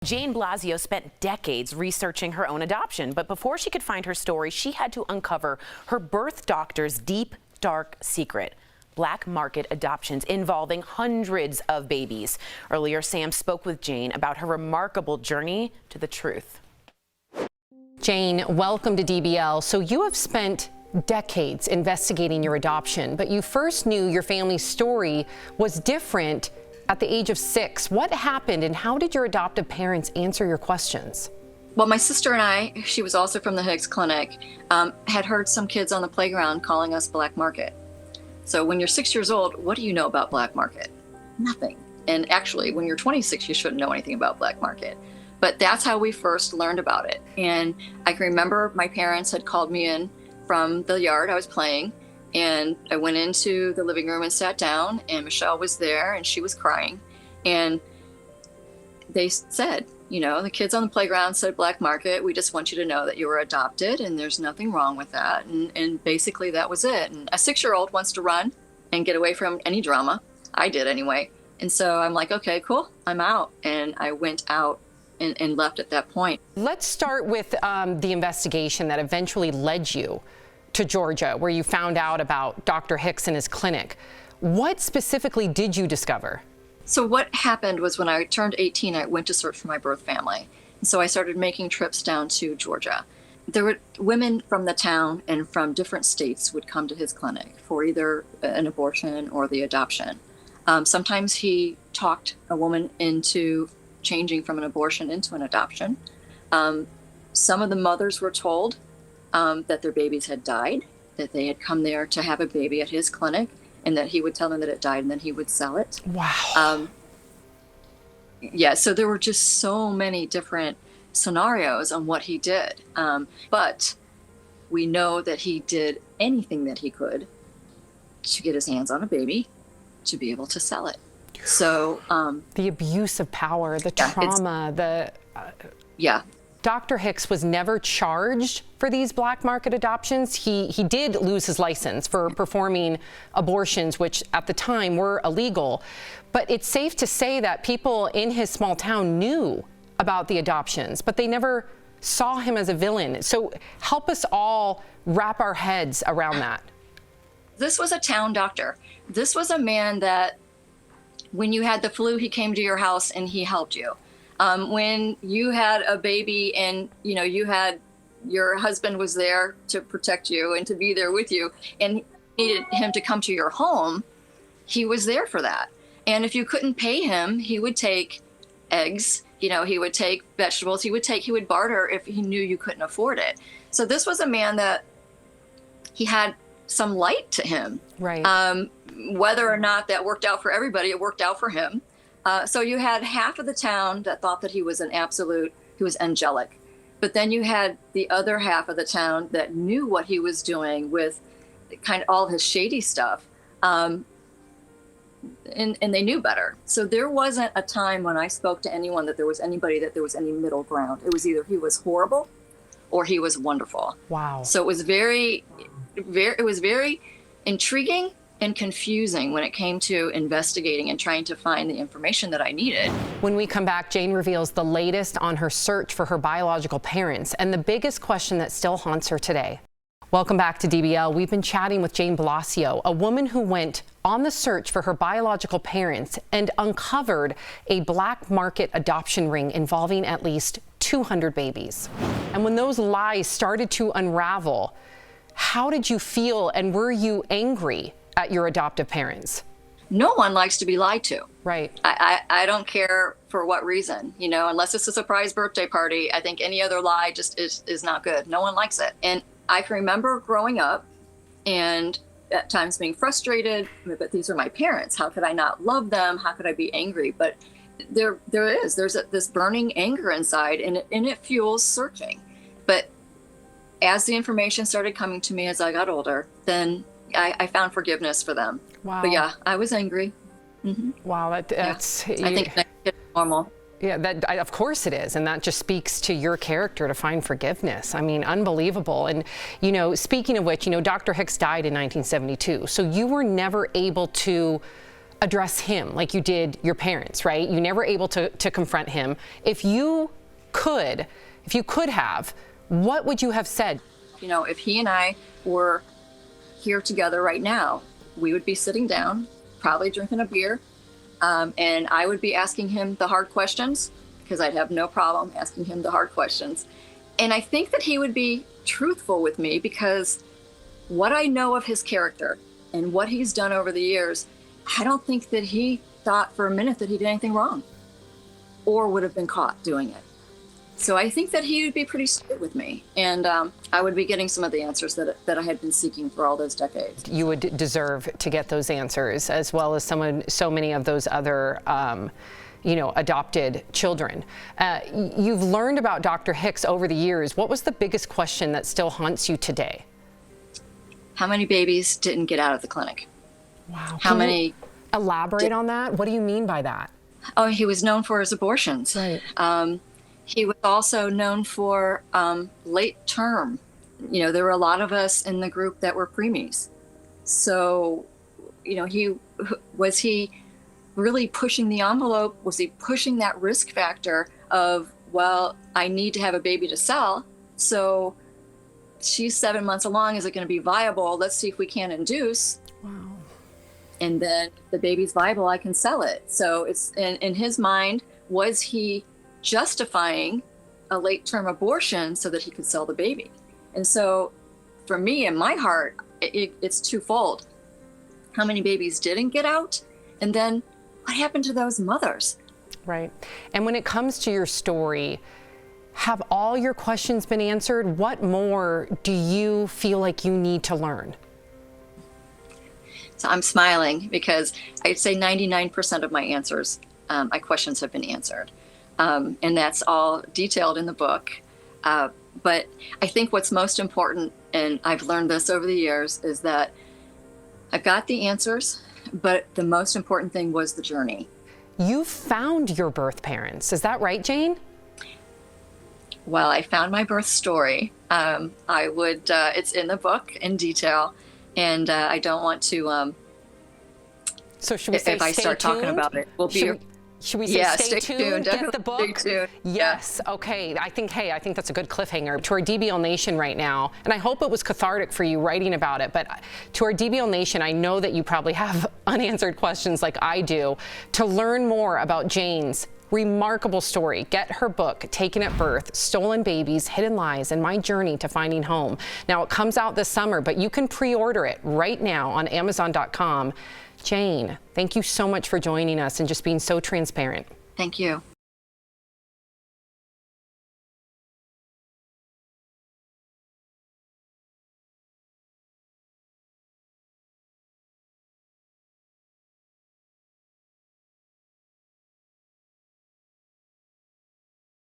Jane Blasio spent decades researching her own adoption, but before she could find her story, she had to uncover her birth doctor's deep, dark secret: black market adoptions involving hundreds of babies. Earlier, Sam spoke with Jane about her remarkable journey to the truth. Jane, welcome to DBL. So you have spent decades investigating your adoption, but you first knew your family's story was different at the age of 6. What happened, and how did your adoptive parents answer your questions? Well, my sister and I, she was also from the Higgs Clinic, had heard some kids on the playground calling us black market. So when you're 6 years old, what do you know about black market? Nothing. And actually, when you're 26, you shouldn't know anything about black market. But that's how we first learned about it. And I can remember my parents had called me in from the yard I was playing, and I went into the living room and sat down, and Michelle was there, and she was crying. And they said, you know, the kids on the playground said black market. We just want you to know that you were adopted, and there's nothing wrong with that. And basically that was it. And a 6-year-old wants to run and get away from any drama. I did anyway. And so I'm like, okay, cool, I'm out. And I went out and left at that point. Let's start with the investigation that eventually led you to Georgia, where you found out about Dr. Hicks and his clinic. What specifically did you discover? So what happened was when I turned 18, I went to search for my birth family. And so I started making trips down to Georgia. There were women from the town and from different states would come to his clinic for either an abortion or the adoption. Sometimes he talked a woman into changing from an abortion into an adoption. Some of the mothers were told that their babies had died, that they had come there to have a baby at his clinic, and that he would tell them that it died and then he would sell it. Wow. Yeah, so there were just so many different scenarios on what he did. But we know that he did anything that he could to get his hands on a baby to be able to sell it. So the abuse of power, the trauma, yeah. Dr. Hicks was never charged for these black market adoptions. He did lose his license for performing abortions, which at the time were illegal. But it's safe to say that people in his small town knew about the adoptions, but they never saw him as a villain. So help us all wrap our heads around that. This was a town doctor. This was a man that when you had the flu, he came to your house and he helped you. When you had a baby and, you know, your husband was there to protect you and to be there with you, and you needed him to come to your home, he was there for that. And if you couldn't pay him, he would take eggs, you know, he would take vegetables, he would barter if he knew you couldn't afford it. So this was a man that he had some light to him. Right. Whether or not that worked out for everybody, it worked out for him. So you had half of the town that thought that he was he was angelic. But then you had the other half of the town that knew what he was doing with kind of all his shady stuff. And they knew better. So there wasn't a time when I spoke to anyone that there was any middle ground. It was either he was horrible or he was wonderful. Wow. So it was very intriguing and confusing when it came to investigating and trying to find the information that I needed. When we come back, Jane reveals the latest on her search for her biological parents and the biggest question that still haunts her today. Welcome back to DBL. We've been chatting with Jane Blasio, a woman who went on the search for her biological parents and uncovered a black market adoption ring involving at least 200 babies. And when those lies started to unravel, how did you feel, and were you angry at your adoptive parents? No one likes to be lied to. Right. I don't care for what reason, you know, unless it's a surprise birthday party. I think any other lie just is not good. No one likes it. And I can remember growing up and at times being frustrated, but these are my parents. How could I not love them? How could I be angry? But there's this burning anger inside, and it fuels searching. But as the information started coming to me as I got older, then I found forgiveness for them. Wow. But yeah, I was angry. Mm-hmm. Wow, that's... Yeah. I think that's normal. Yeah, of course it is. And that just speaks to your character to find forgiveness. I mean, unbelievable. And, you know, speaking of which, you know, Dr. Hicks died in 1972. So you were never able to address him like you did your parents, right? You never able to confront him. If you could have, what would you have said? You know, if he and I were here together right now, we would be sitting down, probably drinking a beer, and I would be asking him the hard questions, because I'd have no problem asking him the hard questions. And I think that he would be truthful with me, because what I know of his character and what he's done over the years, I don't think that he thought for a minute that he did anything wrong or would have been caught doing it. So I think that he would be pretty straight with me, and I would be getting some of the answers that I had been seeking for all those decades. You would deserve to get those answers, as well as so many of those other adopted children. You've learned about Dr. Hicks over the years. What was the biggest question that still haunts you today? How many babies didn't get out of the clinic? Wow. How many? Elaborate on that? What do you mean by that? Oh, he was known for his abortions. Right. He was also known for late term. You know, there were a lot of us in the group that were preemies. So, you know, was he really pushing the envelope? Was he pushing that risk factor of, well, I need to have a baby to sell, so she's 7 months along, is it going to be viable? Let's see if we can induce. Wow. And then the baby's viable, I can sell it. So it's in his mind, was he justifying a late term abortion so that he could sell the baby? And so for me, in my heart, it's twofold. How many babies didn't get out? And then what happened to those mothers? Right. And when it comes to your story, have all your questions been answered? What more do you feel like you need to learn? So I'm smiling because I'd say 99% of my questions have been answered. And that's all detailed in the book. But I think what's most important, and I've learned this over the years, is that I've got the answers, but the most important thing was the journey. You found your birth parents. Is that right, Jane? Well, I found my birth story. It's in the book in detail, and I don't want to. So should we say if I start talking about it, we'll be. Should we say stay tuned? Get the book? Stay tuned. Yes. Yeah. Okay. I think that's a good cliffhanger to our DBL Nation right now. And I hope it was cathartic for you writing about it. But to our DBL Nation, I know that you probably have unanswered questions like I do. To learn more about Jane's remarkable story, get her book, Taken at Birth, Stolen Babies, Hidden Lies, and My Journey to Finding Home. Now, it comes out this summer, but you can pre-order it right now on Amazon.com. Jane, thank you so much for joining us and just being so transparent. Thank you.